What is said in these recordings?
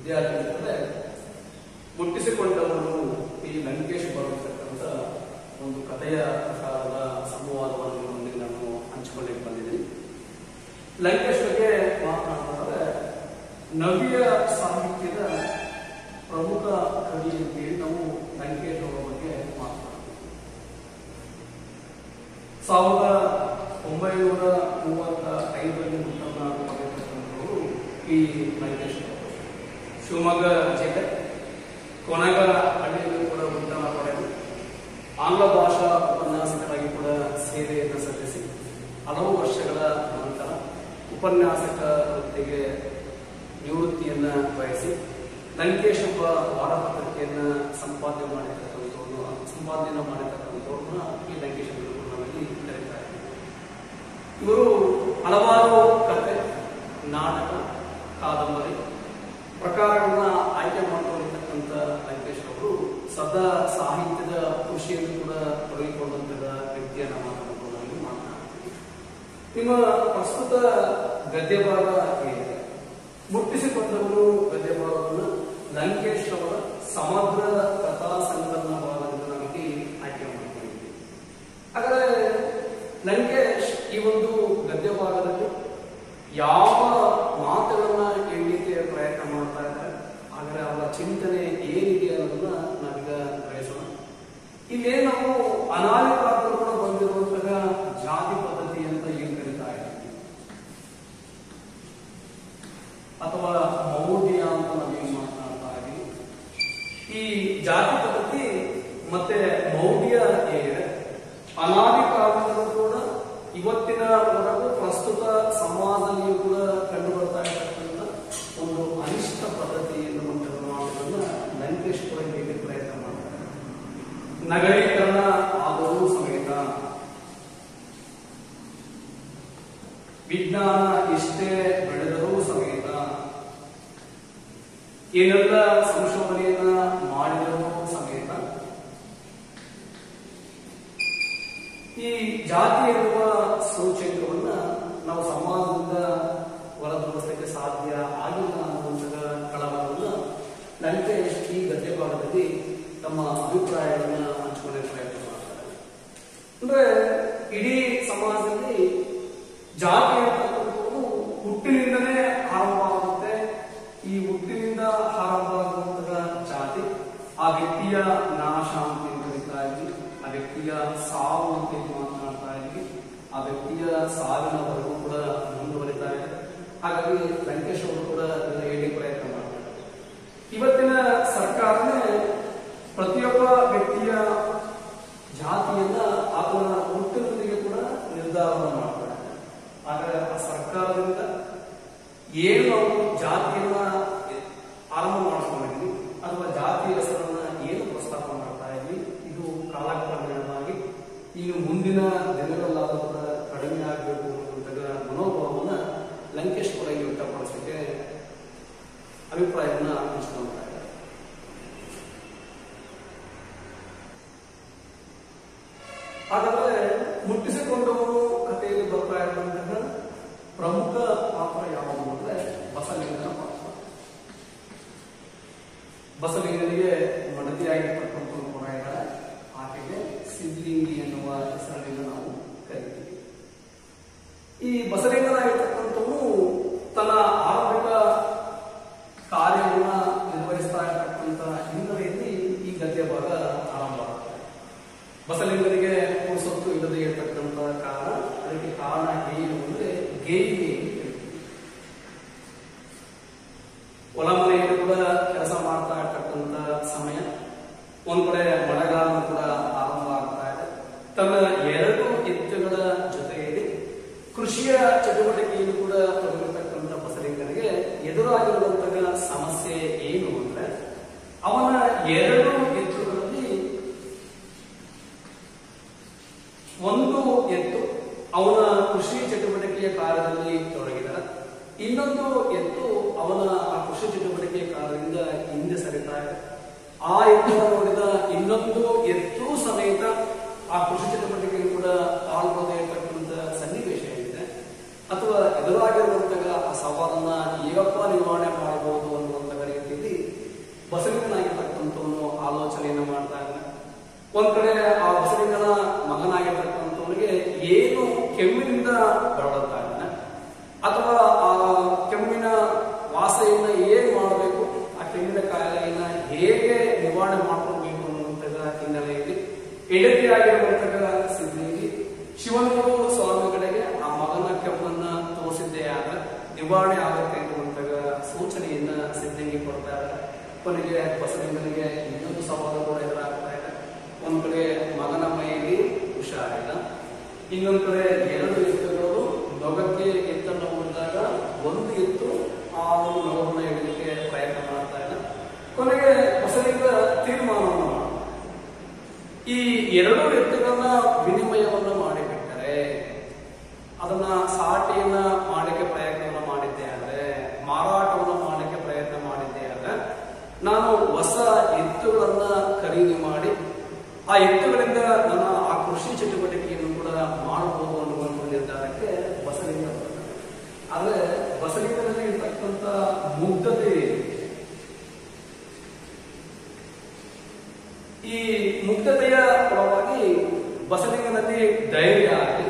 ವಿದ್ಯಾರ್ಥಿ ಮುಟ್ಟಿಸಿಕೊಂಡವನು ಈ ಲಂಕೇಶ್ ಬರತಕ್ಕಂಥ ಒಂದು ಕಥೆಯ ಪ್ರಕಾರದ ಸಂವಾದವನ್ನು ನಿಮ್ಮೊಂದಿಗೆ ನಾನು ಹಂಚಿಕೊಳ್ಳಿಕ್ಕೆ ಬಂದಿದ್ದೀನಿ. ಲಂಕೇಶ್ ಬಗ್ಗೆ ಮಾತನಾಡಿದ್ರೆ ನವ್ಯ ಸಾಹಿತ್ಯದ ಪ್ರಮುಖ ಕವಿ ಅಂತೇಳಿ ನಾವು ಲಂಕೇಶ್ ಅವರ ಬಗ್ಗೆ ಮಾತನಾಡ್ತೀವಿ. 1935ರಲ್ಲಿ ಹುಟ್ಟನ್ನು ಪಡೆದಿರ್ತಕ್ಕಂಥವರು ಈ ಲಂಕೇಶ್ ಅವರು. ಶಿವಮೊಗ್ಗ ಜಿಲ್ಲೆ ಕೊನೆಗರ ಹಳ್ಳಿಯಲ್ಲಿ ಕೂಡ ಹುಟ್ಟನ್ನು ಪಡೆದು ಆಂಗ್ಲ ಭಾಷಾ ಉಪನ್ಯಾಸಕರಾಗಿ ಕೂಡ ಸೇವೆಯನ್ನು ಸಲ್ಲಿಸಿ ಹಲವು ವರ್ಷಗಳ ನಂತರ ಉಪನ್ಯಾಸಕ ವೃತ್ತಿಗೆ ನಿವೃತ್ತಿಯನ್ನ ಬಯಸಿ ಲಂಕೇಶ್ ಎಂಬ ವಾರಪತ್ರಿಕೆಯನ್ನ ಸಂಪಾದನೆ ಮಾಡಿರ್ತಕ್ಕಂಥವ್ರನ್ನ ಈ ಲಂಕೇಶ್ ನಮ್ಮಲ್ಲಿ ಕರೀತಾರೆ. ಇವರು ಹಲವಾರು ಕಥೆ, ನಾಟಕ, ಕಾದಂಬರಿ ಪ್ರಕಾರಗಳನ್ನ ಆಯ್ಕೆ ಮಾಡಿಕೊಂಡಿರ್ತಕ್ಕಂಥ ಲಂಕೇಶ್ ಅವರು ಸದಾ ಸಾಹಿತ್ಯದ ಕೃಷಿಯನ್ನು ಕೂಡ ತೊಡಗಿಕೊಂಡಂತಹ ವ್ಯಕ್ತಿಯನ್ನ ಮಾತನಾಡಿಕೊಂಡು ಮಾತನಾಡ್ತೀವಿ. ನಿಮ್ಮ ಪ್ರಸ್ತುತ ಗದ್ಯಭಾಗ ಏನಿದೆ, ಮುಟ್ಟಿಸಿಕೊಂಡವರು ಗದ್ಯಭಾಗವನ್ನು ಲಂಕೇಶ್ ಅವರ ಸಮಗ್ರ ಕಥಾ ಸಂಕಲನ ಭಾಗದಿಂದ ನಮಗೆ ಆಯ್ಕೆ ಮಾಡಿಕೊಂಡಿದ್ದೀವಿ. ಹಾಗಾದರೆ ಲಂಕೇಶ್ ಈ ಒಂದು ಗದ್ಯಭಾಗದಲ್ಲಿ ಯಾವ ಮಾತುಗಳನ್ನ ಹೇಳಲಿಕ್ಕೆ ಪ್ರಯತ್ನ ಮಾಡ್ತಾ ಇದ್ದಾರೆ, ಹಾಗಾದ್ರೆ ಅವರ ಚಿಂತನೆ ಏನಿದೆ ಅನ್ನೋದನ್ನ ನಾವೀಗ ಗ್ರಹಿಸೋಣ. ಇಲ್ಲೇ ನಾವು ಅನಾದಿ ಕಾಲದಲ್ಲೂ ಕೂಡ ಬಂದಿರುವಂತಹ ಜಾತಿ ಪದ್ಧತಿ ಅಂತ ಏನ್ ಕರೀತಾ ಇದ್ದೀವಿ ಅಥವಾ ಮೌಢ್ಯ ಅಂತ ನಾವೇನ್ ಮಾತನಾಡ್ತಾ ಇದ್ದೀವಿ. ಈ ಜಾತಿ ಪದ್ಧತಿ ಮತ್ತೆ ಮೌಢ್ಯ ಏನಿದೆ ಅನಾದಿ ಕಾಲದಲ್ಲೂ ಕೂಡ ಇವತ್ತಿನವರೆಗೂ ಪ್ರಸ್ತುತ ಸಮಾಜದಲ್ಲಿಯೂ ಕೂಡ ಕಂಡು ಬರ್ತಾ ಇರತಕ್ಕಂಥ ಒಂದು ಅನಿಷ್ಟ ಪದ್ಧತಿ ಎನ್ನುವಂಥದ್ದನ್ನ ಲಂಕೇಶ್ ಕೂಡ ಹೇಗೆ ಪ್ರಯತ್ನ ಮಾಡ್ತಾರೆ. ನಗರೀಕರಣ ಆದರೂ ಸಮೇತ ವಿಜ್ಞಾನ ಎಷ್ಟೇ ಬೆಳೆದರೂ ಸಮೇತ ಏನೆಲ್ಲ ಸಂಶೋಧನೆಯನ್ನ ಮಾಡಿದರೂ ಸಮೇತ ಈ ಜಾತಿ ಎನ್ನುವ ಸೂಚ್ಯಂಕವನ್ನ ನಾವು ಸಮಾಜದಿಂದ ಹೊರತುಪಡಿಸಲಿಕ್ಕೆ ಸಾಧ್ಯ ಆಗಿಲ್ಲ ಅನ್ನುವಂತಹ ಕಳವಳವನ್ನು ಲಂಕೇಶ್ ಈ ಗದ್ಯ ಭಾಗದಲ್ಲಿ ತಮ್ಮ ಅಭಿಪ್ರಾಯಗಳನ್ನ ಹಂಚಿಕೊಳ್ಳೆ ಪ್ರಯತ್ನ ಮಾಡ್ತಾರೆ. ಅಂದ್ರೆ ಇಡೀ ಸಮಾಜದಲ್ಲಿ ಜಾತಿ ಅಂತಕ್ಕಂಥದ್ದು ಹುಟ್ಟಿನಿಂದಲೇ ಆರಂಭವಾಗುತ್ತೆ. ಈ ಹುಟ್ಟಿನಿಂದ ಆರಂಭವಾಗುವಂತಹ ಜಾತಿ ಆ ವ್ಯಕ್ತಿಯ ನಾಶ ಅಂತ ಕರೀತಾ ಇದ್ವಿ, ಆ ವ್ಯಕ್ತಿಯ ಸಾವು ಅಂತ ಮಾತನಾಡ್ತಾ ಇದ್ವಿ, ಆ ವ್ಯಕ್ತಿಯ ಸಾವಿನವರೆಗೂ ಕೂಡ ಮುಂದುವರಿತಾ ಇದೆ. ಹಾಗಾಗಿ ಲಂಕೇಶ್ ಅವರು ಕೂಡ ಅದನ್ನು ಹೇಳಿ ಪ್ರಯತ್ನ ಮಾಡ್ತಾರೆ. ಇವತ್ತಿನ ಸರ್ಕಾರನೇ ಪ್ರತಿಯೊಬ್ಬ ವ್ಯಕ್ತಿಯ ಜಾತಿಯನ್ನ ಆತನ ಹುಟ್ಟಿನೊಂದಿಗೆ ಕೂಡ ನಿರ್ಧಾರವನ್ನು ಮಾಡ್ತಾರೆ. ಆದರೆ ಆ ಸರ್ಕಾರದಿಂದ ಏನು ನಾವು ಜಾತಿಯನ್ನ ಆರಂಭ ಮಾಡಿಕೊಂಡಿದ್ವಿ ಅಥವಾ ಜಾತಿಯ ಹೆಸರನ್ನ ಏನು ಪ್ರಸ್ತಾಪ ಮಾಡ್ತಾ ಇದ್ವಿ, ಇದು ಕಾಲಕ್ರಮೇಣವಾಗಿ ಇನ್ನು ಮುಂದಿನ ದಿನಗಳಲ್ಲಾದರೂ ಕೂಡ ಕಡಿಮೆ ಆಗಬೇಕು ಅನ್ನುವಂತಹ ಮನೋಭಾವವನ್ನ ಲಂಕೇಶ್ ಕೂಡ ಇಲ್ಲಿ ವ್ಯಕ್ತಪಡಿಸಲಿಕ್ಕೆ ಅಭಿಪ್ರಾಯವನ್ನ ಹಂಚಿಕೊಳ್ತಾ ಇದ್ದಾರೆ. ಹಾಗಾದ್ರೆ ಮುಟ್ಟಿಸಿಕೊಂಡವರು ಕಥೆಯಲ್ಲಿ ಬರ್ತಾ ಇರುವಂತಹ ಪ್ರಮುಖ ಪಾತ್ರ ಯಾವುದು ಅಂದ್ರೆ ಬಸಲಿಂಗನ ಪಾತ್ರ. ಬಸಲಿಂಗನಿಗೆ ಮಡದಿಯಾಗಿರ್ತಕ್ಕಂಥವ್ರು ಕೂಡ ಇದ್ದಾರೆ. ಆಕೆಗೆ ಸಿದ್ಲಿಂಗಿ ಎನ್ನುವ ಹೆಸರಿನಿಂದ ನಾವು ಕರಿತೀವಿ. ಈ ಬಸಲಿಂಗನಾಗಿರ್ತಕ್ಕಂಥವನು ತನ್ನ ಆರಂಭಿಕ ಕಾರ್ಯವನ್ನ ನಿರ್ವಹಿಸ್ತಾ ಇರತಕ್ಕಂಥ ಹಿನ್ನೆಲೆಯಲ್ಲಿ ಈ ಗದ್ಯ ಭಾಗ ಆರಂಭ ಆಗುತ್ತೆ. ಬಸಲಿಂಗನಿಗೆ ಪುರುಸೊತ್ತು ಇಲ್ಲದೆ ಇರತಕ್ಕಂಥ ಕಾರಣ, ಅದಕ್ಕೆ ಕಾರಣ ಏನು ಅಂದ್ರೆ ಗೇಯಿಗೆ ಹೊಲ ಮನೆಯಲ್ಲಿ ಕೂಡ ಕೆಲಸ ಮಾಡ್ತಾ ಇರ್ತಕ್ಕಂಥ ಸಮಯ, ಒಂದ್ ಕಡೆ ಮಳೆಗಾಲ ಕೂಡ ಆರಂಭ ಆಗ್ತಾ ಇದೆ. ತನ್ನ 2 ಎತ್ತುಗಳ ಜೊತೆಯಲ್ಲಿ ಕೃಷಿಯ ಚಟುವಟಿಕೆಯನ್ನು ಕೂಡ ತೊಡಗಿರ್ತಕ್ಕಂಥ ಬಸಲಿಂಗನಿಗೆ ಎದುರಾಗಿರುವಂತಹ ಸಮಸ್ಯೆ ಏನು ಅಂದ್ರೆ ಅವನ 2 ಎತ್ತುಗಳಲ್ಲಿ ಒಂದು ಎತ್ತು ಅವನ ಕೃಷಿ ಚಟುವಟಿಕೆಯ ಕಾರ್ಯದಲ್ಲಿ ತೊಡಗಿದ, ಇನ್ನೊಂದು ಎತ್ತು ಅವನ ಆ ಕೃಷಿ ಚಟುವಟಿಕೆಯ ಕಾರ್ಯದಿಂದ ಹಿಂದೆ ಸರಿತಾ ಇದೆ. ಆ ಎತ್ತನ್ನು ನೋಡಿದ ಇನ್ನೊಂದು ಎತ್ತು ಸಮೇತ ಆ ಕೃಷಿ ಚಟುವಟಿಕೆಯನ್ನು ಕೂಡ ಪಾಲ್ಗೊಳ್ಳದೇ ಇರತಕ್ಕಂಥ ಸನ್ನಿವೇಶ ಏನಿದೆ ಅಥವಾ ಎದುರಾಗಿರುವಂತಹ ಆ ಸವಾಲನ್ನ ಹೇಗಪ್ಪ ನಿರ್ವಹಣೆ ಮಾಡಬಹುದು ಅನ್ನುವಂತಹ ರೀತಿಯಲ್ಲಿ ಭೇಟಿಯಾಗಿರುವಂತಹ ಸಿದ್ಧಿಗೆ ಶಿವನೂರು ಸ್ವಾಮಿಗಳಿಗೆ ಆ ಮಗನ ಕೆಮ್ಮನ್ನ ತೋರಿಸಿದ್ದೇ ಆದ ನಿವಾರಣೆ ಆಗುತ್ತೆ ಎನ್ನುವಂತಹ ಸೂಚನೆಯನ್ನ ಸಿದ್ಧಿಗೆ ಕೊಡ್ತಾರೆ. ಕೊನೆಗೆ ಬಸಲಿಂಗನಿಗೆ ಇನ್ನೊಂದು ಸವಾಲು ಕೂಡ ಎದುರಾಗ್ತಾ ಇದೆ. ಒಂದ್ ಕಡೆ ಮಗನ ಮೈಯಲ್ಲಿ ಹುಷಾರಿಲ್ಲ, ಇನ್ನೊಂದ್ ಕಡೆ ಎರಡು ಎತ್ತುಗಳು ನೊಗಕ್ಕೆ ಎತ್ತನ್ನು ಹೊಡೆದಾಗ ಒಂದು ಎತ್ತು ಆ ಒಂದು ನೊಗವನ್ನು ಹಿಡಿಯಲಿಕ್ಕೆ ಪ್ರಯತ್ನ ಮಾಡ್ತಾ ಇಲ್ಲ. ಕೊನೆಗೆ ಬಸಲಿಂಗ ತೀರ್ಮಾನವನ್ನು ಮಾಡ್ತಾರೆ, ಈ ಎರಡು ಎತ್ತುಗಳನ್ನ ವಿನಿಮಯವನ್ನ ಮಾಡಿಬಿಟ್ಟರೆ, ಅದನ್ನ ಸಾಟಿಯನ್ನ ಮಾಡಲಿಕ್ಕೆ ಪ್ರಯತ್ನವನ್ನು ಮಾಡಿದ್ದೆ ಆದ್ರೆ, ಮಾರಾಟವನ್ನು ಮಾಡಲಿಕ್ಕೆ ಪ್ರಯತ್ನ ಮಾಡಿದ್ದೆ ಆದ್ರೆ, ನಾನು ಹೊಸ ಎತ್ತುಗಳನ್ನ ಖರೀದಿ ಮಾಡಿ ಆ ಎತ್ತುಗಳಿಂದ ನನ್ನ ಆ ಕೃಷಿ ಚಟುವಟಿಕೆಯನ್ನು ಕೂಡ ಮಾಡಬಹುದು ಅನ್ನುವಂಥ ನಿರ್ಧಾರಕ್ಕೆ ಬಸಲಿಂಗ ಬರ್ತಾರೆ. ಆದ್ರೆ ಬಸಲಿಂಗನಲ್ಲಿ ಇರ್ತಕ್ಕಂಥ ಮುಗ್ಧತೆ, ಈ ಮುಗ್ಧತೆಯ ಫಲವಾಗಿ ಬಸಲಿಂಗನಲ್ಲಿ ಧೈರ್ಯ ಆಗಲಿ,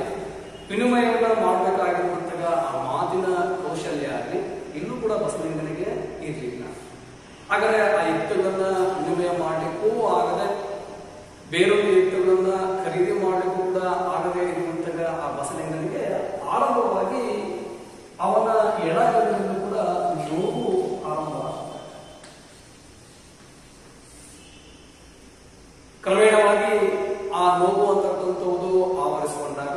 ವಿನಿಮಯವನ್ನ ಮಾಡಬೇಕಾಗಿರುವಂತಹ ಆ ಮಾತಿನ ಕೌಶಲ್ಯ ಆಗಲಿ ಇನ್ನೂ ಕೂಡ ಬಸಲಿಂಗನಿಗೆ ಇರಲಿಲ್ಲ. ಹಾಗಾದ್ರೆ ಆ ಎತ್ತುಗಳನ್ನ ವಿನಿಮಯ ಮಾಡಲಿಕ್ಕೂ ಆಗದೆ, ಬೇರೊಂದು ಎತ್ತುಗಳನ್ನ ಖರೀದಿ ಮಾಡಲಿಕ್ಕೂ ಕೂಡ ಆಗದೆ ಇರುವಂತಹ ಆ ಬಸಲಿಂಗನಿಗೆ ಆರಂಭವಾಗಿ ಅವನ ಎಡಗಲಿಂದ ಕೂಡ ನೋವು ಆರಂಭ. ಕ್ರಮೇಣವಾಗಿ ಆ ನೋವು ಅಂತಕ್ಕಂಥದ್ದು ಆವರಿಸಿಕೊಂಡಾಗ,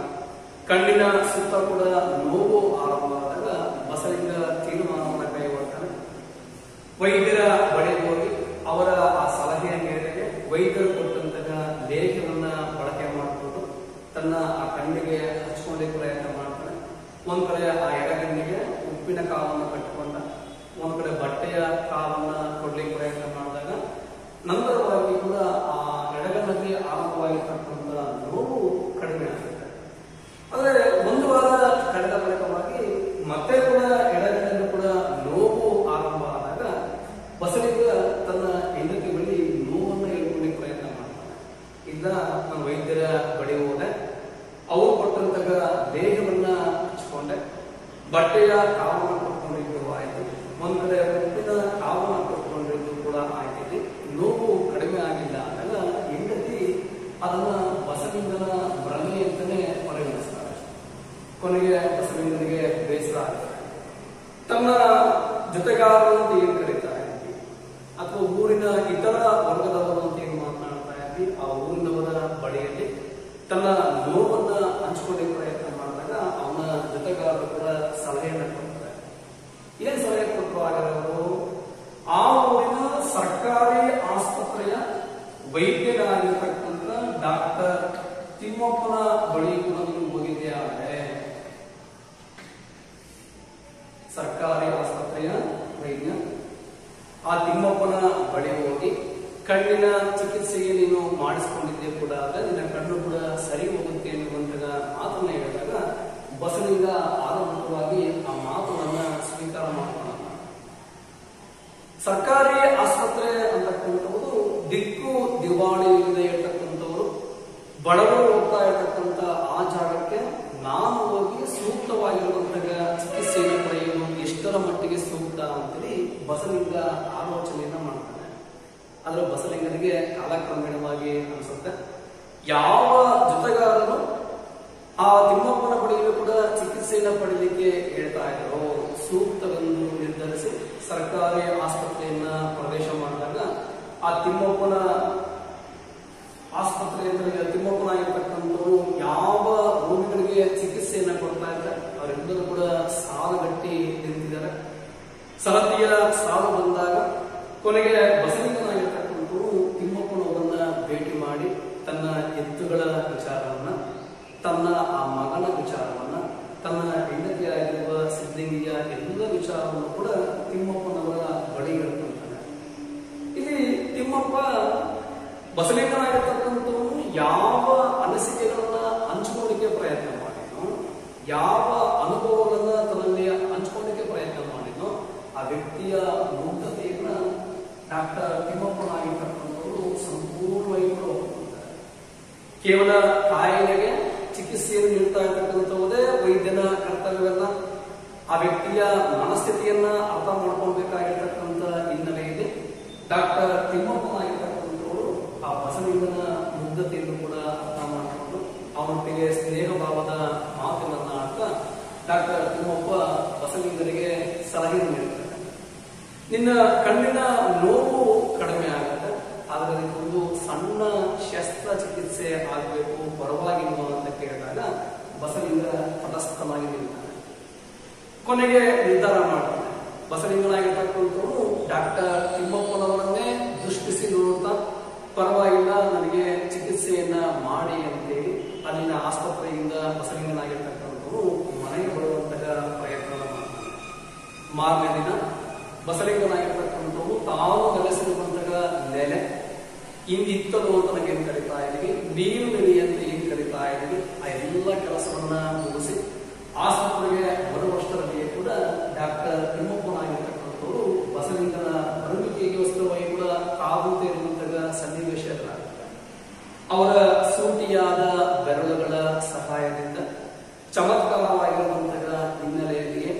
ಕಣ್ಣಿನ ಸುತ್ತ ಕೂಡ ನೋವು ಆರಂಭ ಆದಾಗ ಬಸಲಿಂಗ ತೀರ್ಮಾನವನ್ನು ಕೈಗೊಳ್ತಾನೆ. ವೈದ್ಯರ ಬಳಿಗೆ ಹೋಗಿ ಅವರ ಆ ಸಲಹೆಯ ಮೇರೆಗೆ ವೈದ್ಯರು ಕೊಟ್ಟಂತಹ ಲೇಖವನ್ನ ಬಳಕೆ ಮಾಡಿಕೊಂಡು ತನ್ನ ಆ ಕಣ್ಣಿಗೆ ಹಚ್ಕೊಳ್ಳಿಕ್ಕೆ ಪ್ರಯತ್ನ ಮಾಡ್ತಾನೆ. ಒಂದ್ ಕಡೆ ಆ ಎಡಗಣ್ಣಿಗೆ ಉಪ್ಪಿನ ಕಾವನ್ನು ಕಟ್ಟಿಕೊಂಡ, ಒಂದ್ ಕಡೆ ಬಟ್ಟೆಯ ಕಾವನ್ನ ಕೊಡ್ಲಿಕ್ಕೆ ಪ್ರಯತ್ನ ಮಾಡಿದಾಗ ನಂತರವಾಗಿ ಕೂಡ ಆ ಎಡಗಣ್ಣಲ್ಲಿ ಆರಂಭವಾಗಿರ್ತಕ್ಕಂಥ ನೋವು ಕಡಿಮೆ ಆಗುತ್ತೆ. ಆದ್ರೆ ಒಂದು ವಾರ ಕಳೆದ ಬಳಿಕವಾಗಿ ಮತ್ತೆ ಕೂಡ ಎಡಗಣ್ಣಲ್ಲಿ ಕೂಡ ನೋವು ಆರಂಭ ಆದಾಗ ಬಸಲಿಂಗ ತನ್ನ ಹೆಂಡತಿ ಬಳಿ ನೋವನ್ನ ಹೇಳ್ಕೊಳ್ಳಿಕ್ಕೆ ಪ್ರಯತ್ನ ಮಾಡ್ತಾನೆ. ಇಲ್ಲ, ನಾನು ವೈದ್ಯರ ಬಳಿ ಹೋದೆ, ಅವರು ಕೊಟ್ಟಂತಹ ದೇಹವನ್ನ ಹಚ್ಕೊಂಡೆ, ಬಟ್ಟೆಯ ಕಾವನ್ನು ಕೊಟ್ಕೊಂಡಿದ್ದು ಆಯ್ತು, ಒಂದ್ ಕಡೆ ಉಪ್ಪಿನ ಕಾವನ್ನು ಕೊಟ್ಕೊಂಡಿದ್ದು ಕೂಡ ಆಯ್ತು, ನೋವು ಕಡಿಮೆ ಆಗಿಲ್ಲ ಅಂದಾಗ ಹೆಂಡತಿ ಅದನ್ನ ಬಸಲಿಂಗನ ಭ್ರಮೆ ಅಂತಾನೆ ಪರಿಗಣಿಸ್ತಾರೆ. ಕೊನೆಗೆ ಬಸಲಿಂಗನಿಗೆ ಬೇಸರ ಆಗ್ತದೆ. ತನ್ನ ಜೊತೆಗಾರರು ಅಂತ ಏನ್ ಕರೀತಾರೆ ಅಥವಾ ಊರಿನ ಇತರ ವರ್ಗದವರು ಅಂತ ಏನು ಮಾತನಾಡ್ತಾ ಇದ್ವಿ, ಆ ಊರಿನವರ ಬಳಿಯಲ್ಲಿ ತನ್ನ ನೋವನ್ನ ಹಂಚ್ಕೊಳ್ಳಿಕ್ಕೆ ಪ್ರಯತ್ನ ಮಾಡಿದಾಗ ಅವನ ಜೊತೆಗಾರರು ಕೂಡ ಸಲಹೆಯನ್ನು ಕೊಡ್ತಾರೆ. ಏನ್ ಸಲಹೆ ಕೊಟ್ಟರು ಆಗವರು? ಆ ಊರಿನ ಸರ್ಕಾರಿ ಆಸ್ಪತ್ರೆಯ ವೈದ್ಯರಾಗಿರ್ತಕ್ಕಂಥ ಡಾಕ್ಟರ್ ತಿಮ್ಮಪ್ಪನ ಬಳಿ ಕೂಡ ನೀವು ಹೋಗಿದ್ದೆ ಆದರೆ, ಸರ್ಕಾರಿ ಆಸ್ಪತ್ರೆಯ ವೈದ್ಯ ಆ ತಿಮ್ಮಪ್ಪನ ಬಳಿ ಹೋಗಿ ಕಣ್ಣಿನ ಚಿಕಿತ್ಸೆಗೆ ನೀನು ಮಾಡಿಸಿಕೊಂಡಿದ್ದೆ ಕೂಡ ಆದ್ರೆ ನಿನ್ನ ಕಣ್ಣು ಕೂಡ ಸರಿ ಹೋಗುತ್ತೆ ಎನ್ನುವಂತಹ ಮಾತನ್ನ ಹೇಳಿದಾಗ ಬಸಲಿಂಗ ಆರಂಭಿಕವಾಗಿ ಆ ಮಾತನ್ನ ಸ್ವೀಕಾರ ಮಾಡ್ತಾನ. ಸರ್ಕಾರಿ ಆಸ್ಪತ್ರೆ ಅಂತಕ್ಕಂಥದ್ದು ದಿಕ್ಕು ದಿವಾಳಿ ಇಲ್ಲದೆ ಇರ್ತಕ್ಕಂಥವ್ರು, ಬಡವರು ಹೋಗ್ತಾ ಇರ್ತಕ್ಕಂಥ ಆ ಜಾಗಕ್ಕೆ ನಾನು ಹೋಗಿ ಸೂಕ್ತವಾಗಿರುವಂತಹ ಚಿಕಿತ್ಸೆಯನ್ನು ಪಡೆಯುವುದು ಎಷ್ಟರ ಮಟ್ಟಿಗೆ ಸೂಕ್ತ ಅಂತೇಳಿ ಬಸಲಿಂಗ ಆಲೋಚನೆಯನ್ನ ಮಾಡ್ತಾನೆ. ಆದ್ರೆ ಬಸಲಿಂಗನಿಗೆ ಕಾಲಕ್ರಮೇಣವಾಗಿ ಅನಿಸುತ್ತೆ, ಯಾವ ಜೊತೆಗಾರರು ಆ ತಿಮ್ಮಪ್ಪನ ಬಳಿಯಲ್ಲೂ ಕೂಡ ಚಿಕಿತ್ಸೆಯನ್ನು ಪಡೆಯಲಿಕ್ಕೆ ಹೇಳ್ತಾ ಇದ್ರು ಸೂಕ್ತವೆಂದು ನಿರ್ಧರಿಸಿ ಸರ್ಕಾರಿ ಆಸ್ಪತ್ರೆಯನ್ನ ಪ್ರವೇಶ ಮಾಡಿದಾಗ ಆ ತಿಮ್ಮಪ್ಪನ ಆಸ್ಪತ್ರೆಯಲ್ಲಿ ತಿಮ್ಮಪ್ಪನಾಗಿರ್ತಕ್ಕಂಥವ್ರು ಯಾವ ರೋಗಿಗಳಿಗೆ ಚಿಕಿತ್ಸೆಯನ್ನ ಕೊಡ್ತಾ ಇದ್ದಾರೆ ಅವರೆಲ್ಲರೂ ಕೂಡ ಸಾಲುಗಟ್ಟಿ ನಿಂತಿದ್ದಾರೆ. ಸರತಿಯ ಸಾಲು ಬಂದಾಗ ಕೊನೆಗೆ ಬಸಲಿಂಗನಾಗಿರ್ತಕ್ಕಂಥವ್ರು ತಿಮ್ಮಪ್ಪನವರನ್ನ ಭೇಟಿ ಮಾಡಿ ತನ್ನ ಎತ್ತುಗಳ ವಿಚಾರವನ್ನ, ತನ್ನ ಆ ಮಗನ ವಿಚಾರವನ್ನ, ತನ್ನ ಹೆಂಡತಿಯಾಗಿರುವ ಸಿದ್ಧಂಗಿಯ ಎಲ್ಲ ವಿಚಾರವನ್ನು ಕೂಡ ತಿಮ್ಮಪ್ಪನವರ ಬಳಿ ಹೇಳ್ಕೊಂತಾನೆ. ಇಲ್ಲಿ ತಿಮ್ಮಪ್ಪ ಬಸಲಿಂಗನಾಗಿರ್ತಕ್ಕಂಥವನು ಯಾವ ಅನಿಸಿಕೆಗಳನ್ನ ಹಂಚಿಕೊಳ್ಳಿಕ್ಕೆ ಪ್ರಯತ್ನ ಮಾಡಿದ್ನೋ, ಯಾವ ಅನುಭವಗಳನ್ನ ತನ್ನಲ್ಲಿ ಹಂಚಿಕೊಳ್ಳಿಕ್ಕೆ ಪ್ರಯತ್ನ ಮಾಡಿದ್ನೋ ಆ ವ್ಯಕ್ತಿಯ ಮುಗ್ಧತೆಯನ್ನ ಡಾಕ್ಟರ್ ತಿಮ್ಮಪ್ಪನಾಗಿರ್ತಕ್ಕಂಥವರು ಸಂಪೂರ್ಣವಾಗಿ ಒಪ್ಪಿಕೊಳ್ತಾರೆ. ಕೇವಲ ಕಾಯಿಲೆಗೆ ಚಿಕಿತ್ಸೆಯನ್ನು ನೀಡ್ತಾ ಇರ್ತಕ್ಕಂಥವುದೇ ವೈದ್ಯನ ಕರ್ತವ್ಯವನ್ನ, ಆ ವ್ಯಕ್ತಿಯ ಮನಸ್ಥಿತಿಯನ್ನ ಅರ್ಥ ಮಾಡ್ಕೊಳ್ಬೇಕಾಗಿರ್ತಕ್ಕಂಥ ಹಿನ್ನೆಲೆಯಲ್ಲಿ ಡಾಕ್ಟರ್ ತಿಮ್ಮಪ್ಪನಾಗಿರ್ತಕ್ಕಂಥವರು ಆ ಬಸಲಿಂಗನ ಮುಗ್ಧತೆಯನ್ನು ಕೂಡ ಡಾಕ್ಟರ್ ತಿಮ್ಮಪ್ಪ ಬಸವಲಿಂಗರಿಗೆ ಸಲಹೆ ನೀಡುತ್ತಾರೆ. ನಿನ್ನ ಕಣ್ಣಿನ ನೋವು ಕಡಿಮೆ ಆಗುತ್ತೆ, ಆದರೆ ಅದಕ್ಕೊಂದು ಸಣ್ಣ ಶಸ್ತ್ರಚಿಕಿತ್ಸೆ ಆಗಬೇಕು, ಪರವಾಗಿಲ್ವ ಅಂತ ಕೇಳಿದಾಗ ಬಸವಲಿಂಗ ತಟಸ್ಥನಾಗಿ ನಿಲ್ತಾನೆ. ಕೊನೆಗೆ ನಿರ್ಧಾರ ಮಾಡ್ತಾನೆ. ಬಸವಲಿಂಗನಾಗಿರ್ತಕ್ಕಂಥವ್ರು ಡಾಕ್ಟರ್ ತಿಮ್ಮಪ್ಪನವರನ್ನೇ ದೃಷ್ಟಿಸಿ ನೋಡುತ್ತಾ, ಪರವಾಗಿಲ್ಲ ನನಗೆ ಚಿಕಿತ್ಸೆಯನ್ನ ಮಾಡಿ ಅಂತೇಳಿ ಅಲ್ಲಿನ ಆಸ್ಪತ್ರೆಯಿಂದ ಬಸವಲಿಂಗನಾಗಿರ್ತಕ್ಕಂಥವ್ರು ಮನೆಗೆ ಬರುವಂತಹ ಪ್ರಯತ್ನ ಮಾಡ್ತಾನೆ. ಮಾರನೇ ದಿನ ಬಸವಲಿಂಗನಾಗಿರ್ತಕ್ಕಂಥವ್ರು ತಾವು ನೆಲೆಸಿರುವಂತಹ ನೆಲೆ ಇಂದಿತ್ತದು ಅಂತ ನನಗೆ ಏನ್ ಕರೀತಾ ಇದ್ದೀವಿ, ನೀರು ನೆಲೆ ಅಂತ ಏನ್ ಕರೀತಾ ಇದ್ದೀವಿ, ಆ ಎಲ್ಲ ಕೆಲಸವನ್ನ ಮುಗಿಸಿ ಆಸ್ಪತ್ರೆಗೆ ಬರುವಷ್ಟರಲ್ಲಿ ಕೂಡ ಡಾಕ್ಟರ್ ತಿಮ್ಮಪ್ಪನಾಗಿರ್ತಕ್ಕಂಥವ್ರು ಬಸವಲಿಂಗನ ಬರುವಿಕೆಗೋಸ್ಕರವಾಗಿ ಕೂಡ ಕಾದುತ್ತಾ ಇರುವಂತಹ ಸನ್ನಿವೇಶ ಎದುರಾಗುತ್ತೆ. ಅವರ ಸೂಟಿಯಾದ ಬೆರಳುಗಳ ಸಹಾಯದಿಂದ ಚಮತ್ಕಾರವಾಗಿರುವಂತಹ ಹಿನ್ನೆಲೆಯಲ್ಲಿಯೇ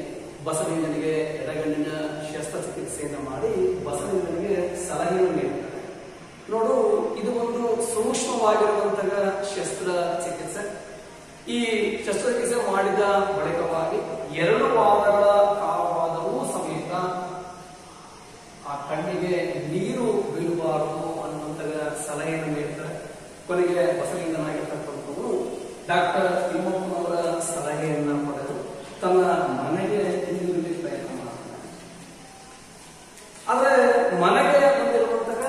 ಬಸವಲಿಂಗನಿಗೆ ಎಡಗಣ್ಣಿನ ಶಸ್ತ್ರಚಿಕಿತ್ಸೆಯನ್ನು ಮಾಡಿ ಬಸವಲಿಂಗನಿಗೆ ಸಲಹೆಯನ್ನು ನೀಡುತ್ತಾರೆ. ನೋಡು, ಇದು ಒಂದು ಸೂಕ್ಷ್ಮವಾಗಿರುವಂತಹ ಶಸ್ತ್ರಚಿಕಿತ್ಸೆ. ಈ ಶಸ್ತ್ರಚಿಕಿತ್ಸೆ ಮಾಡಿದ ಬಳಿಕವಾಗಿ 2 ವಾರಗಳ ಕಾಲವಾದರೂ ಸಮೇತ ಆ ಕಣ್ಣಿಗೆ ನೀರು ಬೀಳಬಾರದು ಅನ್ನುವಂತಹ ಸಲಹೆಯನ್ನು ನೀಡುತ್ತಾರೆ. ಕೊನೆಗೆ ಬಸವಲಿಂಗನಾಗಿರ್ತಕ್ಕಂಥವರು ಡಾಕ್ಟರ್ ತಿಮ್ಮಪ್ಪನವರ ಸಲಹೆಯನ್ನ ಪಡೆದು ತನ್ನ ಮನೆಗೆ ಹಿಂದಿರುಗಿ ಪ್ರಯತ್ನ ಮಾಡ್ತಾರೆ. ಆದ್ರೆ ಮನೆಗೆ ಬಂದಿರುವಂತಹ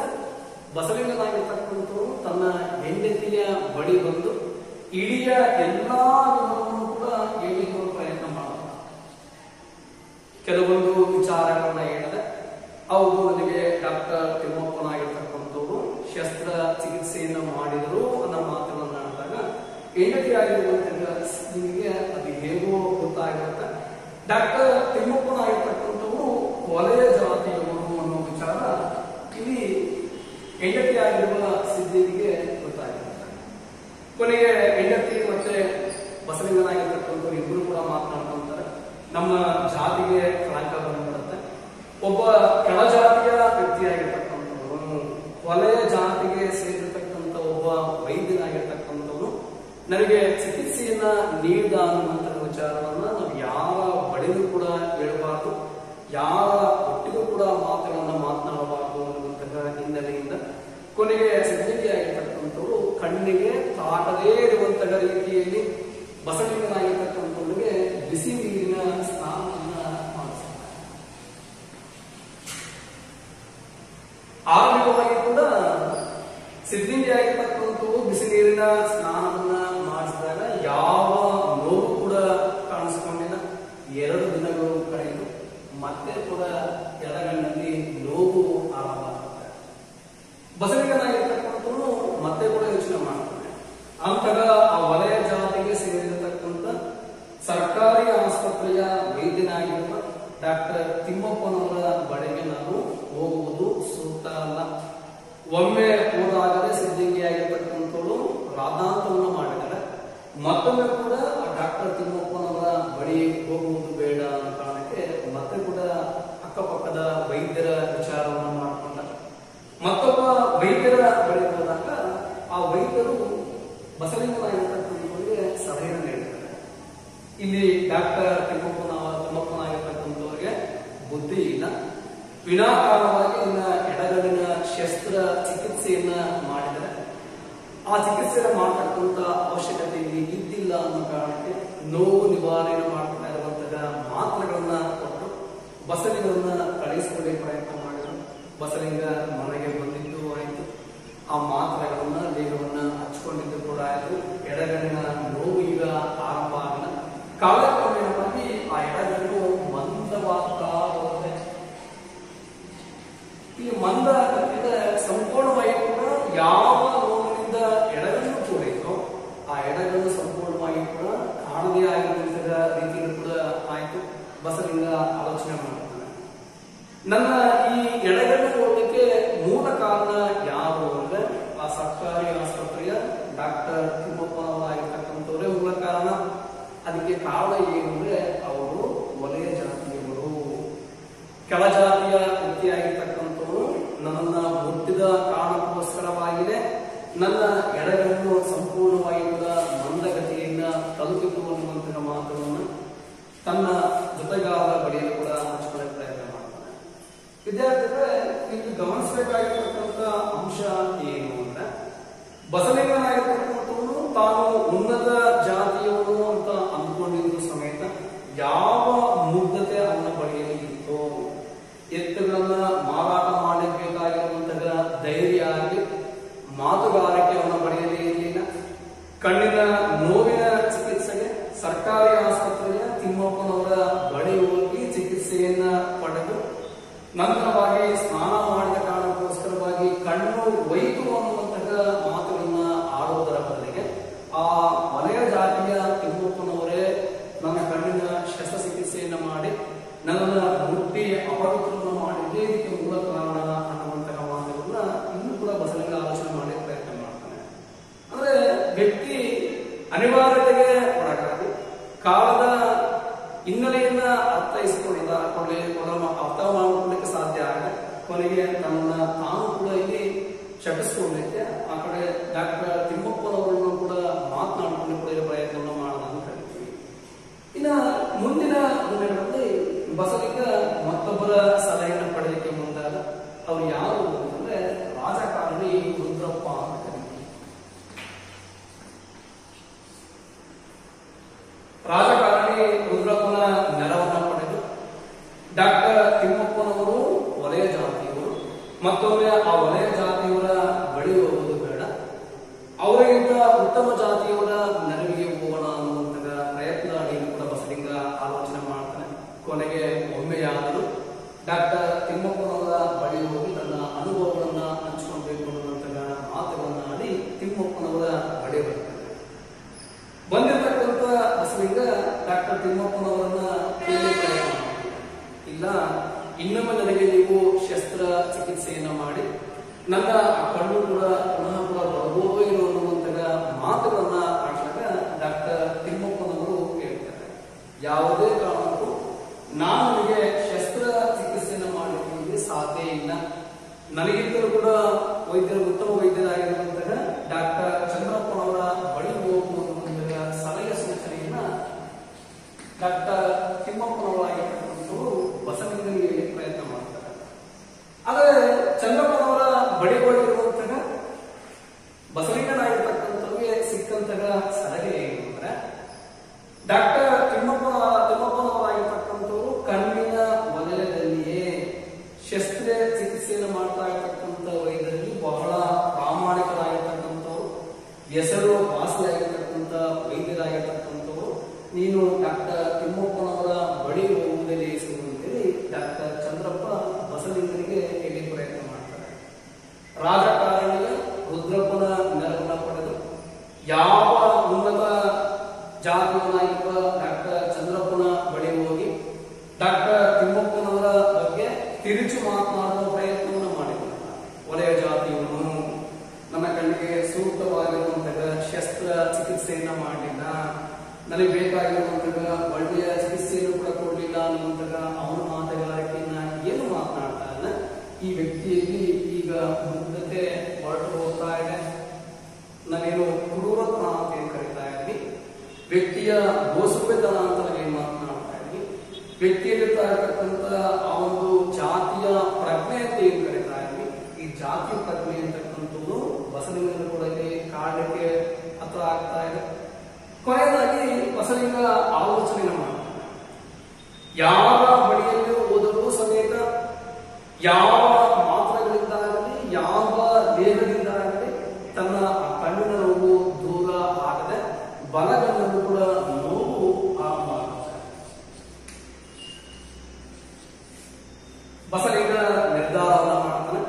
ಬಸವಲಿಂಗನಾಗಿರ್ತಕ್ಕಂಥವರು ತನ್ನ ಹೆಂಡತಿಯ ಬಳಿ ಬಂದು ಇಡೀ ಎಲ್ಲಾ ವಿವರವನ್ನು ಕೂಡ ಹೇಳಿಕೊಳ್ಳುವ ಪ್ರಯತ್ನ ಮಾಡುತ್ತಾರೆ. ಕೆಲವೊಂದು ವಿಚಾರಗಳನ್ನ ಹೇಳಿದೆ. ಹೌದು, ನನಗೆ ಡಾಕ್ಟರ್ ತಿಮ್ಮಪ್ಪನಾಗಿರ್ತಕ್ಕಂಥವ್ರು ಶಸ್ತ್ರ ಚಿಕಿತ್ಸೆಯನ್ನು ಮಾಡಿದರು ಅನ್ನೋ ಮಾತುಗಳನ್ನ ಆಡಿದಾಗ ಹೆಂಡತಿಯಾಗಿರುವಂತಹ ನಿಮಗೆ ಅದು ಹೇಗೋ ಗೊತ್ತಾಗಿರುತ್ತೆ. ಡಾಕ್ಟರ್ ತಿಮ್ಮಪ್ಪನಾಗಿರ್ತಕ್ಕಂಥವ್ರು ಕೊಲೆಯ ಜಾತಿಯವರು ಅನ್ನೋ ವಿಚಾರ ಇಲ್ಲಿ ಹೆಂಡತಿಯಾಗಿರುವ ಸಿದ್ಧಿಗೆ ಗೊತ್ತಾಗಿರುತ್ತೆ. ಕೊನೆಗೆ ಹೆಂಡತಿ ಮತ್ತೆ ಬಸವಲಿಂಗನಾಗಿರ್ತಕ್ಕಂಥವ್ರು ಇಬ್ಬರು ಕೂಡ ಮಾತನಾಡ್ಕೊಂತಾರೆ. ನಮ್ಮ ಜಾತಿಗೆ ಕಳಂಕ ಬಂದ್ಬಿಡುತ್ತೆ. ಒಬ್ಬ ಕೆಳಜಾತಿಯ ವ್ಯಕ್ತಿಯಾಗಿರ್ತಕ್ಕಂಥವ್ರು, ಕೊಲೆಯ ಜಾತಿಗೆ ಸೇರಿರ್ತಕ್ಕಂಥ ಒಬ್ಬ ವೈದ್ಯನಾಗಿರ್ತಕ್ಕಂಥವ್ರು ನನಗೆ ಚಿಕಿತ್ಸೆಯನ್ನ ನೀಡಿದ ಅನ್ನುವಂತಹ ವಿಚಾರವನ್ನ ನಾವು ಯಾರ ಬಳಿಗೂ ಕೂಡ ಹೇಳಬಾರ್ದು, ಯಾರ ಒಟ್ಟಿಗೂ ಕೂಡ ಮಾತುಗಳನ್ನ ಮಾತನಾಡಬಾರದು ಅನ್ನುವಂತಹ ಹಿನ್ನೆಲೆಯಿಂದ ಕೊನೆಗೆ ಸಿದ್ಧತೆಯಾಗಿರ್ತಕ್ಕಂಥವ್ರು ಕಣ್ಣಿಗೆ ತಾಟದೇ ಇರುವಂತಹ ರೀತಿಯಲ್ಲಿ ಬಸವಲಿಂಗನಾಗಿರ್ತಕ್ಕಂಥವ್ರಿಗೆ ಬಿಸಿ ನೀರಿನ ಸ್ನಾನವನ್ನ ಮಾಡಿಸ್ತಾರೆ. ಆರಂಭಿಕವಾಗಿ ಕೂಡ ಸಿದ್ಧಿಯಾಗಿರ್ತಕ್ಕಂಥವ್ರು ಬಿಸಿ ನೀರಿನ ಸ್ನಾನವನ್ನ ಮಾಡಿಸಿದಾಗ ಯಾವ ನೋವು ಕೂಡ ಕಾಣಿಸಿಕೊಂಡಿಲ್ಲ. 2 ದಿನಗಳು ಕಳೆದು ಮತ್ತೆ ಕೂಡ ಎಡಗಣ್ಣಿನಲ್ಲಿ ನೋವು ಆರಂಭ ಆಗುತ್ತೆ. ಬಸವಲಿಂಗನಾಗಿರ್ತಕ್ಕಂಥವ್ರು ಮತ್ತೆ ಕೂಡ ಯೋಚನೆ ಮಾಡ್ತಾರೆ. ಅಂತಹ ಆ ವಲಯ ಜಾತಿಗೆ ಸೇರಿರತಕ್ಕಂಥ ಸರ್ಕಾರಿ ಆಸ್ಪತ್ರೆಯ ವೈದ್ಯನಾಗಿರುವ ಡಾಕ್ಟರ್ ತಿಮ್ಮಪ್ಪನವರ ಬಳಿಗೆ ನಾನು ಹೋಗುವುದು ಸೂಕ್ತ ಅಲ್ಲ. ಒಮ್ಮೆ ಹೋದಾಗಲೇ ಸಿದ್ಧಿಯಾಗಿರ್ತಕ್ಕಂಥವ್ರು ರಾಧಾಂತವನ್ನು ಮಾಡಿದ್ದಾರೆ. ಮತ್ತೊಮ್ಮೆ ಕೂಡ ಡಾಕ್ಟರ್ ತಿಮ್ಮಪ್ಪನವರ ಬಳಿ ಹೋಗುವುದು ಬೇಡ ಅನ್ನೋ ಕಾರಣಕ್ಕೆ ಮತ್ತೆ ಕೂಡ ಅಕ್ಕಪಕ್ಕದ ವೈದ್ಯರ ವಿಚಾರವನ್ನು ಮಾಡಿಕೊಂಡಾಗ ಮತ್ತೊಬ್ಬ ವೈದ್ಯರ ಬಳಿ ಹೋದಾಗ ಆ ವೈದ್ಯರು ಬಸವಲಿಂಗನಾಗಿರ್ತಕ್ಕಂಥವ್ರಿಗೆ ಸಲಹೆಯನ್ನು ನೀಡಿದ್ದಾರೆ. ಇಲ್ಲಿ ಡಾಕ್ಟರ್ ತಿಮ್ಮಪ್ಪನಾಗಿರ್ತಕ್ಕಂಥವ್ರಿಗೆ ಬುದ್ಧಿ ಇಲ್ಲ, ವಿನಾಕಾರಣವಾಗಿ ಇನ್ನ ಎಡಗಣ್ಣಿನ ಶಸ್ತ್ರ ಚಿಕಿತ್ಸೆಯನ್ನ ಮಾಡಿದರೆ ಆ ಚಿಕಿತ್ಸೆಯನ್ನು ಮಾಡತಕ್ಕಂಥ ಅವಶ್ಯಕತೆ ಇಲ್ಲಿ ಇದ್ದಿಲ್ಲ ಅನ್ನೋ ಕಾರಣಕ್ಕೆ ನೋವು ನಿವಾರಣೆ ಮಾಡ್ತಾ ಇರುವಂತಹ ಮಾತ್ರೆಗಳನ್ನ ಕೊಟ್ಟು ಬಸವಲಿಂಗರನ್ನ ಕಳಿಸಿಕೊಳ್ಳಿ ಪ್ರಯತ್ನ ಮಾಡಿದ್ರು. ಬಸವಲಿಂಗ ಮನೆಗೆ ಬಂದಿದ್ದು ಆಯ್ತು, ಆ ಮಾತ್ರೆಗಳನ್ನ ದೇಹವನ್ನ ಹಚ್ಕೊಂಡಿದ್ದು ಕೂಡ ಆಯ್ತು. ಎಡಗಣ್ಣಿನ ನೋವು ಈಗ ಆರಂಭ ಆಗಲ್ಲ. ಕಾಲಕ್ರಮೇಣವಾಗಿ ಆ ಎಡಗಣ್ಣು ಮಂದವಾಗ್ತಾ ಹೋಗುತ್ತೆ. ಈ ಮಂದ ಸಂಪೂರ್ಣವಾಗಿ ಕೂಡ ಯಾವ ನೋವಿನಿಂದ ಎಡಗಣ್ಣು ಕೂಡಿತ್ತು ಆ ಎಡಗಣ್ಣು ಸಂಪೂರ್ಣವಾಗಿ ಕೂಡ ಕಾಣದೇ ಆಗಿರುವಂತಹ ರೀತಿಯಲ್ಲಿ ಕೂಡ ಆಯ್ತು. ಬಸವಲಿಂಗ ಆಲೋಚನೆ ಮಾಡ್ತಾನೆ, ನನ್ನ ಈ ಎಡಗಣ್ಣು ಹೋಗಲಿಕ್ಕೆ ಮೂಲ ಕಾರಣ ಯಾರು ಅಂದ್ರೆ ಆ ಸರ್ಕಾರಿ ಆಸ್ಪತ್ರೆಯ ಡಾಕ್ಟರ್ ತಿಮ್ಮಪ್ಪನವರಾಗಿರ್ತಕ್ಕಂಥವರೇ ಮೂಲ ಕಾರಣ. ಅದಕ್ಕೆ ಕಾರಣ ಏನು ಅಂದ್ರೆ ಅವರು ವಲಯ ಜಾತಿಯವರು, ಕೆಳಜಾತಿಯ ವ್ಯಕ್ತಿಯಾಗಿರ್ತಕ್ಕಂಥವರು ನನ್ನನ್ನ ಮುಟ್ಟಿದ ಕಾರಣಕ್ಕೋಸ್ಕರವಾಗಿದೆ ನನ್ನ ಎಡಗಣ್ಣು ಸಂಪೂರ್ಣವಾಗಿ ಕೂಡ ಮಂದಗತಿಯಿಂದ ತಲುಪಿತು ಅನ್ನುವಂತಹ ಮಾತನ್ನು ತನ್ನ ಜೊತೆಗಾರರ ಬಳಿಯಲ್ಲಿ ಕೂಡ ಹಂಚಿಕೊಳ್ಳಲು ಪ್ರಯತ್ನ ಮಾಡ್ತಾನೆ. ವಿದ್ಯಾರ್ಥಿಗಳೇ, ನೀವು ಗಮನಿಸಬೇಕಾಗಿರ್ತಕ್ಕಂಥ ಅಂಶ ಏನು ಅಂದ್ರೆ, ಬಸಲಿಂಗನಾಗಿರ್ತಕ್ಕಂಥವನು ತಾನು ಉನ್ನತ ಜಾತಿಯವನು ಅಂತ ಅಂದ್ಕೊಂಡಿದ್ರು ಸಮೇತ ಯಾವ ಮುಗ್ಧತೆ ಅವನ ಬಳಿಯಲ್ಲಿ ಇತ್ತು, ಎತ್ತುಗಳನ್ನ ಮಾರಾಟ ಮಾಡಬೇಕಾಗಿರುವಂತಹ ಧೈರ್ಯ ಆಗಲಿ ಮಾತುಗಾರಿಕೆ ಅವನ ಬಳಿಯಲ್ಲಿ ಇರಲಿಲ್ಲ. ಕಣ್ಣಿನ ನೋವಿನ ಚಿಕಿತ್ಸೆಗೆ ಸರ್ಕಾರಿ ಆಸ್ಪತ್ರೆಯ ತಿಮ್ಮಪ್ಪನವರ ಬಳಿ ಹೋಗಿ ಚಿಕಿತ್ಸೆಯನ್ನ ಪಡೆದು ನಂತರವಾಗಿ ಸ್ನಾನ ಮಾಡಿದ ಕಾರಣಕ್ಕೋಸ್ಕರವಾಗಿ ಕಣ್ಣು ಒಯ್ತು ಅನ್ನುವಂತಹ ಮಾತುಗಳನ್ನ ಆಡೋದರ ಬದಲಿಗೆ ಆ ವಲಯ ಜಾತಿಯ ತಿಮ್ಮಪ್ಪನವರೇ ನನ್ನ ಕಣ್ಣಿನ ಶಸ್ತ್ರಚಿಕಿತ್ಸೆಯನ್ನ ಮಾಡಿ ನನ್ನನ್ನು ಮುಟ್ಟಿ ಅಪವಿತ್ರವನ್ನು ಮಾಡಿದ್ರೆ ಇದಕ್ಕೆ ಮೂಲ ಕಾರಣ ಅನ್ನುವಂತಹ ಮಾತುಗಳನ್ನ ಇನ್ನೂ ಕೂಡ ಬಸಲಿಂಗ ಆಲೋಚನೆ ಮಾಡಿ ಪ್ರಯತ್ನ ಮಾಡ್ತಾನೆ. ಅಂದ್ರೆ ವ್ಯಕ್ತಿ ಅನಿವಾರ್ಯತೆಗೆ ಒಳಗಾಗಿ ಕಾಲದ ಹಿನ್ನೆಲೆಯನ್ನ ಅರ್ಥೈಸಿಕೊಳ್ಳಿಲ್ಲ ಅರ್ಥ ಮಾಡಿಕೊಳ್ಳಲಿಕ್ಕೆ ಸಾಧ್ಯ ಆಗಿದೆ. ಕೊನೆಗೆ ತನ್ನ ತಾನು ಕೂಡ ಇಲ್ಲಿ ಶಪಿಸಿಕೊಳ್ಳಲಿಕ್ಕೆ ಆ ಕಡೆ ಡಾಕ್ಟರ್ ತಿಮ್ಮಪ್ಪನವರನ್ನು ಕೂಡ ಮಾತನಾಡಿಕೊಳ್ಳಿಕೊಳ್ಳುವ ಪ್ರಯತ್ನವನ್ನು ಮಾಡೋಣ ಅಂತ ಹೇಳ್ತೀವಿ. ಇನ್ನು ಮುಂದಿನ ದಿನಗಳಲ್ಲಿ ಬಸಲಿಂಗ ಮತ್ತೊಬ್ಬರ ಸಲಹೆಯನ್ನು ಪಡೆಯಲಿಕ್ಕೆ ಮುಂದಾದ. ಅವ್ರು ಯಾರು ಅಂತಂದ್ರೆ ರಾಜಕಾರಣಿ ರುದ್ರಪ್ಪ ಅಂತ ಕರೀತೀವಿ. ರಾಜಕಾರಣಿ ರುದ್ರಪ್ಪನ ನೆರವನ್ನ ಪಡೆದು ಡಾಕ್ಟರ್ ತಿಮ್ಮಪ್ಪನವರು ವಲಯ ಜಾತಿಯವರು ಮತ್ತೊಮ್ಮೆ ಆ ವಲಯ ಜಾತಿಯವರ ಬಳಿ ಹೋಗುವುದು ಬೇಡ, ಅವರಿಗಿಂತ ಉತ್ತಮ ಜಾತಿಯವರ ನೆರವಿಗೆ ಹೋಗೋಣ ಅನ್ನುವಂತಹ ಪ್ರಯತ್ನ ಅಡಿಯಲ್ಲಿ ಕೂಡ ಬಸಲಿಂಗ ಆಲೋಚನೆ ಮಾಡ್ತಾನೆ. ಕೊನೆಗೆ ಒಮ್ಮೆಯಾದರೂ ಡಾಕ್ಟರ್ ತಿಮ್ಮಪ್ಪನವರ ಬಳಿ ಹೋಗಿ ತನ್ನ ಅನುಭವಗಳನ್ನ ಹಂಚಿಕೊಳ್ಬೇಕು ಅನ್ನುವಂತಹ ಮಾತುಗಳನ್ನ ಆಡಿ ತಿಮ್ಮಪ್ಪನವರ ಬಳಿ ಬರ್ತಾನೆ. ಬಂದಿರತಕ್ಕಂಥ ಬಸಲಿಂಗ ಡಾಕ್ಟರ್ ತಿಮ್ಮಪ್ಪನವರನ್ನ ಕೇಳಿ ಪ್ರಯತ್ನ ಮಾಡ್ತಾರೆ. ಇಲ್ಲ, ಇನ್ನೊಮ್ಮೆ ನನಗೆ ನೀವು ಶಸ್ತ್ರ ಚಿಕಿತ್ಸೆಯನ್ನ ಮಾಡಿ ನನ್ನ ಕಣ್ಣು ಕೂಡ ಪುನಃ ಕೂಡ ಬರ್ಬೋದು ಏನೋ ಅನ್ನುವಂತಹ ಮಾತುಗಳನ್ನ ಆಡಿದಾಗ ಡಾಕ್ಟರ್ ತಿಮ್ಮಪ್ಪನವರು ಹೇಳ್ತಾರೆ, ಯಾವುದೇ ಕಾರಣಕ್ಕೂ ನಾನು ನಿಮಗೆ ಶಸ್ತ್ರ ಚಿಕಿತ್ಸೆಯನ್ನು ಮಾಡಲಿಕ್ಕೆ ಸಾಧ್ಯ ಇಲ್ಲ. ನನಗಿಂತಲೂ ಕೂಡ ಉತ್ತಮ ವೈದ್ಯರಾಗಿರುವಂತಹ ಡಾಕ್ಟರ್ ಚಂದ್ರಪ್ಪನವರ ಬಳಿ ಹೋಗುವಂತಹ ಸಲಹೆ ಸೂಚನೆಯನ್ನ ಡಾಕ್ಟರ್ ತಿಮ್ಮಪ್ಪನವರಾಗಿರ್ತಕ್ಕಂಥವರು ಬಸಲಿಂಗನಿಗೆ ಪ್ರಯತ್ನ ಮಾಡ್ತಾರೆ. ಆದರೆ ಚಂದ್ರಪ್ಪನವರ ಬಳಿ ಹೋಗಿರುವಂತಹ ಬಸಲಿಂಗನಾಗಿರ್ತಕ್ಕಂಥವ್ರಿಗೆ ಸಿಕ್ಕಂತಹ ಸಲಹೆ ಏನು ಅಂದ್ರೆ, ಡಾಕ್ಟರ್ ತಿಮ್ಮಪ್ಪನವರಾಗಿರ್ತಕ್ಕಂಥವರು ಕಣ್ಣಿನ ವಲಯದಲ್ಲಿಯೇ ಶಸ್ತ್ರ ಚಿಕಿತ್ಸೆಯನ್ನು ಮಾಡ್ತಾ ಇರ್ತಕ್ಕಂಥ ವೈದ್ಯರಲ್ಲಿ ಬಹಳ ಪ್ರಾಮಾಣಿಕರಾಗಿರ್ತಕ್ಕಂಥವ್ರು, ಹೆಸರು ವಾಸಿಯಾಗಿರ್ತಕ್ಕಂಥ ವೈದ್ಯರಾಗಿರ್ತಕ್ಕಂಥವ್ರು. ನೀನು ಡಾಕ್ಟರ್ ತಿಮ್ಮಪ್ಪನವರ ಬಳಿ ಹೋಗುವುದೇ ಲೇಸು ಅಂತೇಳಿ ಡಾಕ್ಟರ್ ಚಂದ್ರಪ್ಪ ಬಸಲಿಂಗನಿಗೆ ಹೇಳಿ ಪ್ರಯತ್ನ ಮಾಡ್ತಾರೆ. ರಾಜಕಾರಣಿಯ ರುದ್ರಪ್ಪನ ನೆರವನ್ನ ಪಡೆದು ಯಾವ ಉನ್ನತ ಜಾತಿಯನ್ನಾಗಿರುವ ಡಾಕ್ಟರ್ ಚಂದ್ರಪ್ಪನ ಬಳಿ ಹೋಗಿ ಡಾಕ್ಟರ್ ತಿಮ್ಮಪ್ಪನವರ ಬಗ್ಗೆ ತಿರುಚು ಮಾತನಾಡುವ ಪ್ರಯತ್ನವನ್ನು ಮಾಡಿದ್ದಾರೆ. ವಲಯ ಜಾತಿಯವನು ನನ್ನ ಕಣ್ಣಿಗೆ ಸೂಕ್ತವಾಗಿರುವಂತಹ ಶಸ್ತ್ರ ಚಿಕಿತ್ಸೆಯನ್ನ ಮಾಡಲಿಲ್ಲ, ನನಗೆ ಬೇಕಾಗಿರುವಂತಹ ಒಳ್ಳೆಯ ಚಿಕಿತ್ಸೆಯನ್ನು ಕೂಡ ಕೊಡಲಿಲ್ಲ ಅನ್ನುವಂತಹ ಅವನ ಮಾತುಗಾರಿಕೆಯನ್ನ ಏನು ಮಾತನಾಡ್ತಾನೆ. ಈ ವ್ಯಕ್ತಿಯಲ್ಲಿ ಈಗ ಮುಗ್ಧತೆ ಹೊರಟು ಹೋಗ್ತಾ ಇದೆ. ನಾನೇನು ಕ್ರೂರತನ ಅಂತ ಏನು ಕರೀತಾ ಇದ್ವಿ, ವ್ಯಕ್ತಿಯ ಗೋಸುಬೆತನ ಅಂತ ನಾವೇನು ಮಾತನಾಡ್ತಾ ಇದ್ವಿ, ವ್ಯಕ್ತಿಯಲ್ಲಿರ್ತಾ ಇರತಕ್ಕಂಥ ಆ ಒಂದು ಜಾತಿಯ ಪ್ರಜ್ಞೆ ಅಂತ ಏನು ಕರೀತಾ ಇದ್ವಿ, ಈ ಜಾತಿ ಪ್ರಜ್ಞೆ ಅಂತಕ್ಕಂಥದ್ದು ಬಸಲಿಂಗನ ಕೂಡ ಕಾರಣಕ್ಕೆ ಹತ್ರ ಆಗ್ತಾ ಇದೆ. ಕೊನೆಯದಾಗಿ ಬಸಲಿಂಗ ಆಲೋಚನೆ ಮಾಡ್ತಾನೆ, ಯಾರ ಬಳಿಯಲ್ಲಿ ಹೋದರೂ ಸಮೇತ ಯಾವ ಮಾತ್ರೆಗಳಿಂದಾಗಲಿ ಯಾವ ದೇಹದಿಂದಾಗಲಿ ತನ್ನ ಕಣ್ಣಿನ ನೋವು ದೂರ ಆಗದೆ ಬಲಗಣ್ಣನ್ನು ಕೂಡ ನೋವು ಆಗಬಾರದು. ಬಸಲಿಂಗ ನಿರ್ಧಾರವನ್ನು ಮಾಡ್ತಾನೆ.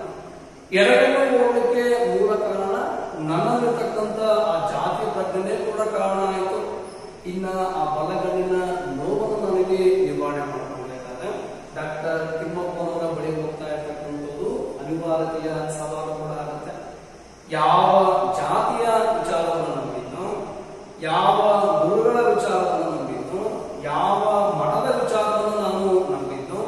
ಎರಡನ್ನೂ ಹೋಗಲಿಕ್ಕೆ ಮೂಲ ಕಾರಣ ನನ್ನಲ್ಲಿರ್ತಕ್ಕಂಥ ಆ ಜಾತಿ ಪ್ರಜ್ಞೆ ಕೂಡ ಕಾರಣ ಆಯಿತು. ಇನ್ನ ಆ ಬಲಗಣ್ಣಿನ ನೋವನ್ನು ನನಗೆ ನಿವಾರಣೆ ಮಾಡಿಕೊಳ್ಳಬೇಕಾದ್ರೆ ಡಾಕ್ಟರ್ ತಿಮ್ಮಪ್ಪನವರ ಬಳಿ ಹೋಗ್ತಾ ಇರ್ತಕ್ಕಂಥದ್ದು ಅನಿವಾರ್ಯತೆಯ ಸವಾಲು ಕೂಡ ಆಗುತ್ತೆ. ಯಾವ ಜಾತಿಯ ವಿಚಾರವನ್ನು ನಂಬಿದ್ನೋ, ಯಾವ ಗುರುಗಳ ವಿಚಾರವನ್ನು ನಂಬಿದ್ನೋ, ಯಾವ ಮಠದ ವಿಚಾರವನ್ನು ನಾನು ನಂಬಿದ್ನೋ,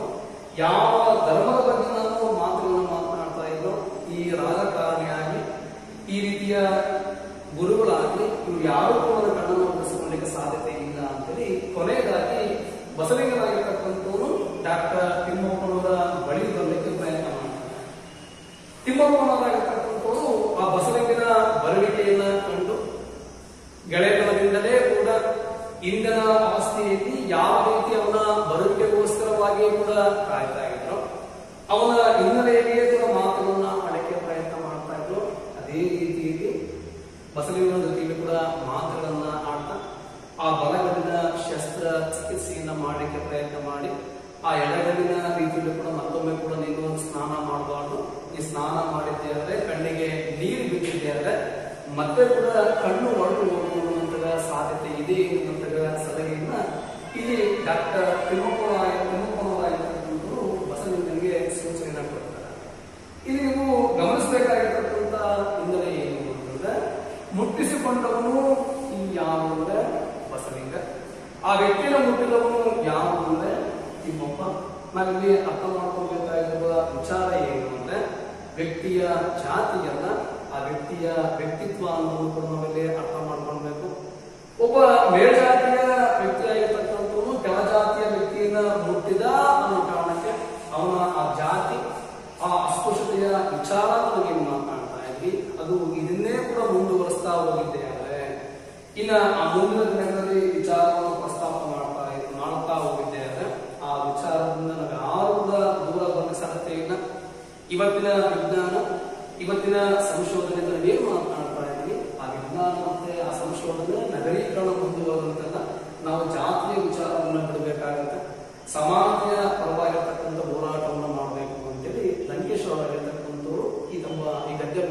ಯಾವ ಧರ್ಮದ ಬಗ್ಗೆ ನಾನು ಮಾತುಗಳನ್ನು ಮಾತನಾಡ್ತಾ ಇದ್ದೋ, ಈ ರಾಜಕಾರಣಿಯಾಗಿ ಈ ರೀತಿಯ ಗುರುಗಳಾಗಿ ಇವ್ರು ಯಾರು ಕೂಡ ಕಣ್ಣನ್ನು ಒಪ್ಪಿಸಿಕೊಳ್ಳಲಿಕ್ಕೆ ಸಾಧ್ಯತೆ ಇಲ್ಲ ಅಂತೇಳಿ ಕೊನೆಯದಾಗಿ ಬಸಲಿಂಗನಾಗಿರ್ತಕ್ಕಂಥವನು ಡಾಕ್ಟರ್ ತಿಮ್ಮಪ್ಪನವರ ಬಳಿ ಬರಲಿಕ್ಕೆ ಪ್ರಯತ್ನ ಮಾಡ್ತಾರೆ. ತಿಮ್ಮಪ್ಪನವರಾಗಿರ್ತಕ್ಕಂಥವರು ಆ ಬಸಲಿಂಗನ ಬರುವಿಕೆಯನ್ನ ಕಂಡು ಗೆಳೆತನದಿಂದಲೇ ಕೂಡ ಇಂದಿನ ಅವಸ್ಥೆಯಲ್ಲಿ ಯಾವ ರೀತಿ ಅವನ ಬರುವಿಕೆಗೋಸ್ಕರವಾಗಿ ಕೂಡ ಕಾಯ್ತಾ ಇದ್ರು, ಅವನ ಹಿನ್ನೆಲೆಯಲ್ಲಿಯೇ ಕೂಡ ಮಾತುಗಳನ್ನ ಆಡಕ್ಕೆ ಪ್ರಯತ್ನ ಮಾಡ್ತಾ ಇದ್ರು. ಅದೇ ರೀತಿಯಲ್ಲಿ ಬಸಲಿಂಗನ ಜೊತೆಯಲ್ಲಿ ಕೂಡ ಮಾತುಗಳನ್ನ ಆಡ್ತಾ ಆ ಬಲಗಲಿನ ಶಸ್ತ್ರ ಚಿಕಿತ್ಸೆಯನ್ನ ಮಾಡಲಿಕ್ಕೆ ಪ್ರಯತ್ನ ಮಾಡಿ ಆ ಎಡಗಲಿನ ರೀತಿಯಲ್ಲಿ ಕೂಡ ಮತ್ತೊಮ್ಮೆ ಕೂಡ ನೀನು ಸ್ನಾನ ಮಾಡಬಾರ್ದು, ಈ ಸ್ನಾನ ಮಾಡಿದ್ದೆ ಆದರೆ ಕಣ್ಣಿಗೆ ನೀರು ಬಿದ್ದಿದ್ದೆ ಆದರೆ ಮತ್ತೆ ಕೂಡ ಕಣ್ಣು ಒಡೆದು ಹೋಗುವಂತಹ ಸಾಧ್ಯತೆ ಇದೆ ಎನ್ನುವಂತಹ ಸಲಹೆಯನ್ನ ಇಲ್ಲಿ ಡಾಕ್ಟರ್ ತಿಮ್ಮಪ್ಪನವರಾಗಿರ್ತಕ್ಕಂಥವರು ಬಸಲಿಂಗನಿಗೆ ಸೂಚನೆಯನ್ನ ಕೊಡ್ತಾರೆ. ಇಲ್ಲಿ ನೀವು ಗಮನಿಸಬೇಕಾಗಿರ್ತಕ್ಕಂಥ ಹಿನ್ನೆಲೆ ಏನು ಅಂತಂದ್ರೆ, ಮುಟ್ಟಿಸಿಕೊಂಡವನು ಈ ಯಾವ ಬಸಲಿಂಗ, ಆ ವ್ಯಕ್ತಿನ ಮುಟ್ಟಿದವನು ಯಾವ ಅಂದ್ರೆ ತಿಮ್ಮಪ್ಪ. ನಾವಿಲ್ಲಿ ಅರ್ಥ ಮಾಡ್ಕೊಳ್ಬೇಕಾಗಿರುವ ವಿಚಾರ ಏನು ಅಂದ್ರೆ, ವ್ಯಕ್ತಿಯ ಜಾತಿಯನ್ನ ಆ ವ್ಯಕ್ತಿಯ ವ್ಯಕ್ತಿತ್ವ ಅನ್ನೋದು ಕೂಡ ನಾವಿಲ್ಲಿ ಅರ್ಥ ಮಾಡ್ಕೊಳ್ಬೇಕು. ಒಬ್ಬ ಮೇಲ್ಜಾತಿಯ ವ್ಯಕ್ತಿಯಾಗಿರ್ತಕ್ಕಂಥವನು ಕೆಳಜಾತಿಯ ವ್ಯಕ್ತಿಯನ್ನ ಮುಟ್ಟಿದ ಅನ್ನೋ ಕಾರಣಕ್ಕೆ ಅವನ ಆ ಜಾತಿ ಆ ಅಸ್ಪೃಶ್ಯತೆಯ ವಿಚಾರ ನಮಗೆ ಮಾತನಾಡ್ತಾ ಇದ್ವಿ. ಅದು ಇದನ್ನೇ ಕೂಡ ಮುಂದುವರಿಸ್ತಾ ಹೋಗಿದ್ದೆ ಆದರೆ ಇನ್ನ ಆ ಮುಂದಿನ ದಿನಗಳಲ್ಲಿ ವಿಚಾರವನ್ನು ಪ್ರಸ್ತಾಪ ಮಾಡ್ತಾ ಹೋಗಿದ್ದೆ ಆದರೆ ಆ ವಿಚಾರದಿಂದ ನಾವು ಯಾರು ಕೂಡ ದೂರ ಬರಲಿಕ್ಕೆ ಸಾಧ್ಯತೆ ಇಲ್ಲ. ಇವತ್ತಿನ ವಿಜ್ಞಾನ, ಇವತ್ತಿನ ಸಂಶೋಧನೆಗಳು ಏನು ಮಾತನಾಡ್ತಾ ಇದ್ವಿ, ಆ ವಿಜ್ಞಾನ ಮತ್ತೆ ಆ ಸಂಶೋಧನೆ ನಗರೀಕರಣ ಮುಂದುವರೆದಂತೆಲ್ಲ ನಾವು ಜಾತಿಯ ವಿಚಾರವನ್ನು ಬಿಡಬೇಕಾಗತ್ತೆ, ಸಮಾನತೆಯ ಪರವಾಗಿರ್ತಕ್ಕಂಥ ಹೋರಾಟವನ್ನು ಮಾಡಬೇಕು ಅಂತೇಳಿ ಲಂಕೇಶ್ ಅವರಾಗಿರ್ತಕ್ಕಂಥವ್ರು ಈ ಗದ್ಯ